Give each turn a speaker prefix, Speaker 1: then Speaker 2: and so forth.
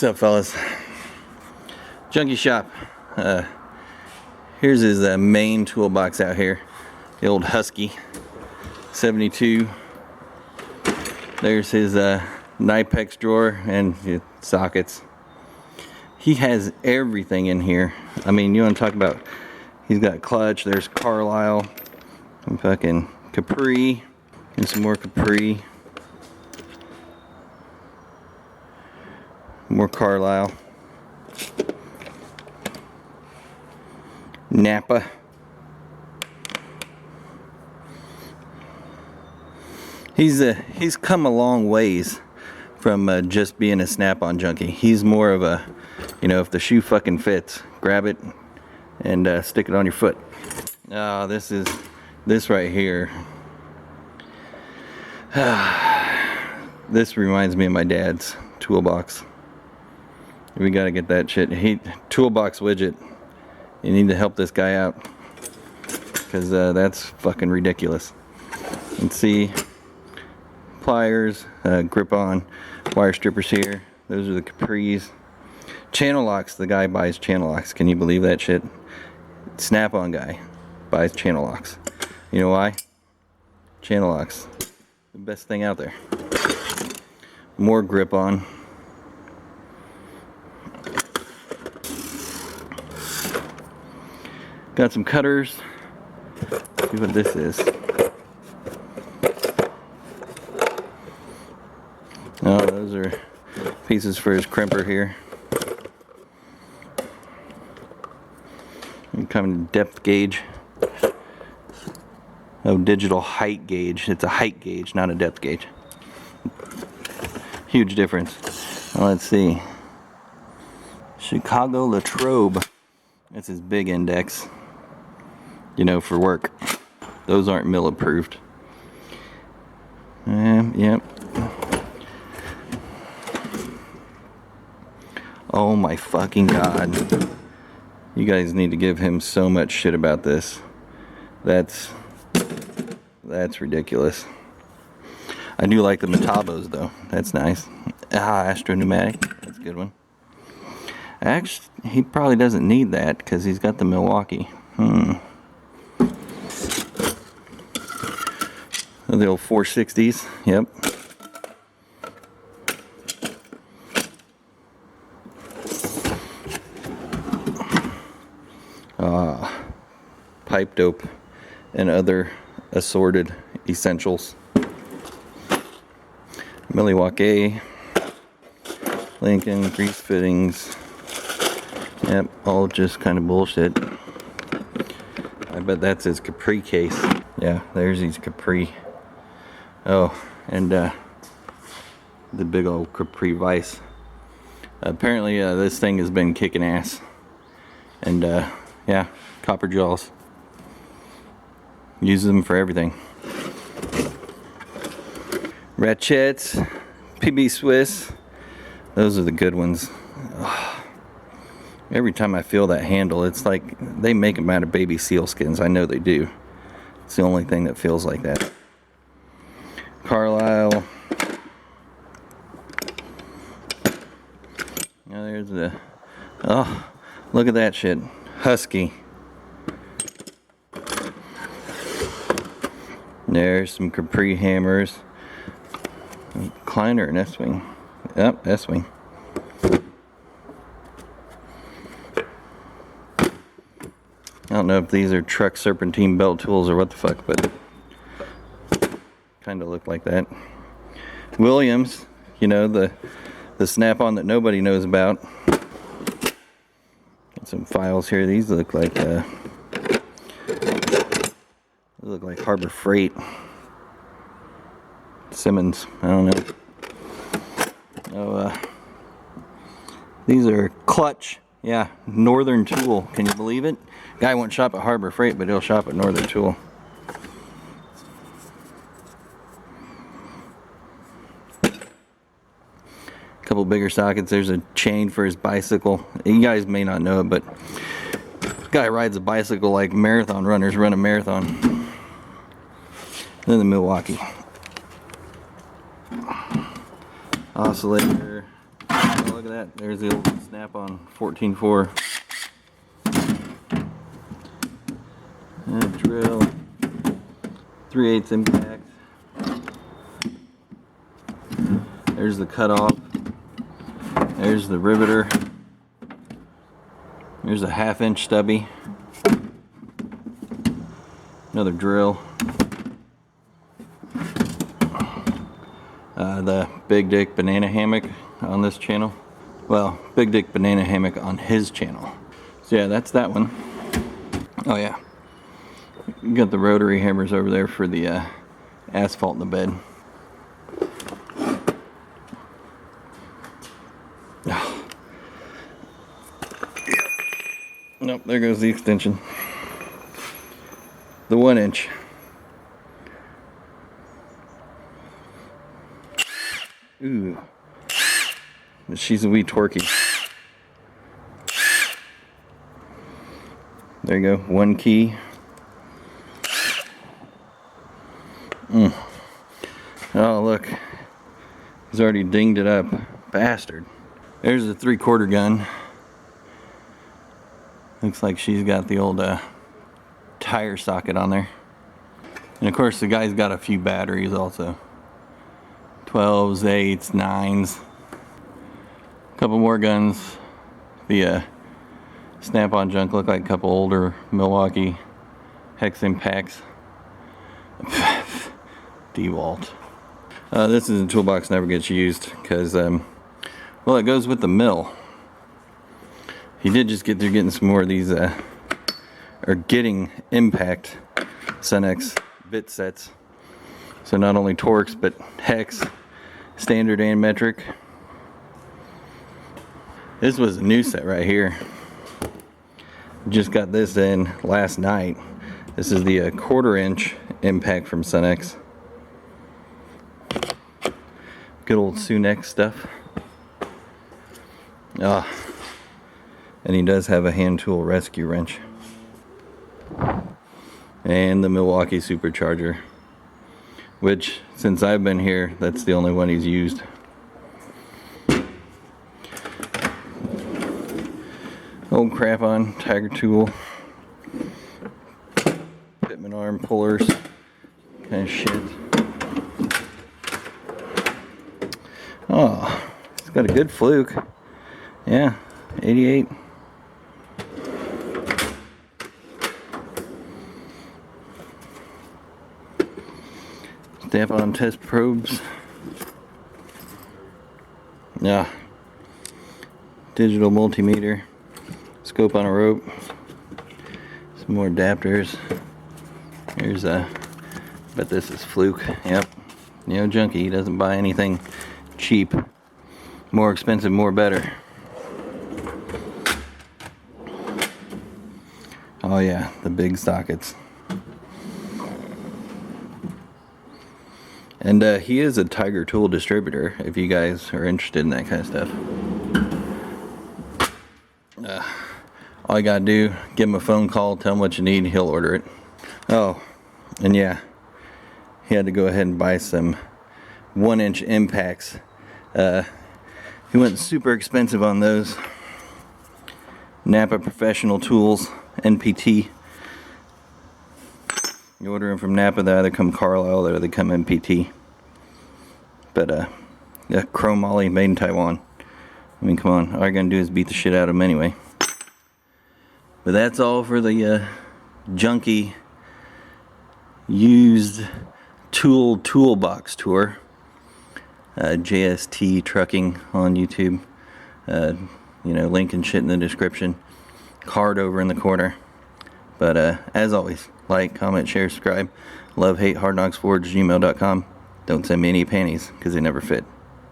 Speaker 1: up, fellas? Junkie shop. Here's his main toolbox out here. The old Husky 72. There's his Nipex drawer and sockets. He has everything in here. I mean, you want to talk about, he's got clutch, there's Carlisle, and fucking Capri, and some more Capri. More Carlisle. Napa. He's come a long ways from just being a snap-on junkie. He's more of a, you know, if the shoe fucking fits, grab it and stick it on your foot. Oh, this right here. This reminds me of my dad's toolbox. We gotta get that shit. Toolbox widget. You need to help this guy out, because that's fucking ridiculous. Let's see. Pliers, grip-on, wire strippers here. Those are the Capris. Channel locks. The guy buys channel locks. Can you believe that shit? Snap-on guy buys channel locks. You know why? Channel locks. The best thing out there. More grip-on. Got some cutters. See what this is. Oh, those are pieces for his crimper here. Coming depth gauge. Oh, digital height gauge. It's a height gauge, not a depth gauge. Huge difference. Well, let's see. Chicago Latrobe. That's his big index. You know, for work. Those aren't mill approved. Yep. Oh my fucking god. You guys need to give him so much shit about this. That's ridiculous. I do like the Metabos though. That's nice. Astro Pneumatic. That's a good one. Actually, he probably doesn't need that because he's got the Milwaukee. The old 460s. Yep. Pipe dope and other assorted essentials. Milwaukee, Lincoln, grease fittings. Yep, all just kind of bullshit. I bet that's his Capri case. Yeah, there's his Capri. Oh, and the big old Capri Vice. Apparently this thing has been kicking ass. And yeah, copper jaws. Use them for everything. Ratchets, PB Swiss. Those are the good ones. Ugh. Every time I feel that handle, it's like they make them out of baby seal skins. I know they do. It's the only thing that feels like that. Carlisle. Now there's the, oh, look at that shit. Husky. There's some Capri hammers. Kleiner and S-Wing. Yep, S-Wing. I don't know if these are truck serpentine belt tools or what the fuck, but kind of look like that. Williams, you know, the snap-on that nobody knows about. Got some files here. These look like Harbor Freight. Simmons, I don't know. Oh, these are Clutch. Yeah, Northern Tool. Can you believe it? Guy won't shop at Harbor Freight, but he'll shop at Northern Tool. Couple bigger sockets. There's a chain for his bicycle. You guys may not know it, but this guy rides a bicycle like marathon runners run a marathon. Then the Milwaukee. Oscillator. Plug. look at that. There's the old Snap-on 14.4. And a drill. 3/8 impact. There's the cutoff. There's the riveter. There's a 1/2 inch stubby. Another drill. The Big Dick Banana Hammock on this channel. Well, Big Dick Banana Hammock on his channel. So yeah, that's that one. Oh yeah. You got the rotary hammers over there for the asphalt in the bed. Nope, there goes the extension. The 1 inch. Ooh. But she's a wee torquey. There you go, 1 key. Oh look, he's already dinged it up. Bastard. There's the 3/4 gun. Looks like she's got the old tire socket on there. And of course the guy's got a few batteries also. 12s, 8s, 9s. A couple more guns. The Snap-on junk look like a couple older Milwaukee hex impacts. DeWalt. This is a toolbox never gets used because well, it goes with the mill. He did just get through getting some more of these or getting impact Cenex bit sets. So not only Torx but hex, standard and metric. This was a new set right here. Just got this in last night. This is the 1/4 inch impact from Cenex. Good old Sunex stuff. And he does have a hand tool rescue wrench. And the Milwaukee supercharger. Which, since I've been here, that's the only one he's used. Old crap on Tiger tool. Pitman arm pullers. Kind of shit. Oh, it's got a good fluke. Yeah, 88. Snap-on test probes. Yeah. Digital multimeter. Scope on a rope. Some more adapters. Here's a, bet this is fluke. Yep. You know, junkie, he doesn't buy anything cheap. More expensive, more better. Oh yeah, the big sockets. And he is a Tiger tool distributor if you guys are interested in that kind of stuff. All you gotta do, give him a phone call, tell him what you need, he'll order it. Oh, and yeah, he had to go ahead and buy some 1 inch impacts. He went super expensive on those. Napa Professional Tools, NPT. You order them from Napa, they either come Carlisle or they come NPT. But yeah, chrome moly made in Taiwan. I mean, come on, all you're gonna do is beat the shit out of them anyway. But that's all for the junky used toolbox tour. JST trucking on YouTube. You know, link and shit in the description. Card over in the corner. But as always, like, comment, share, subscribe. Love, hate, hardknocksforge@gmail.com. Don't send me any panties because they never fit.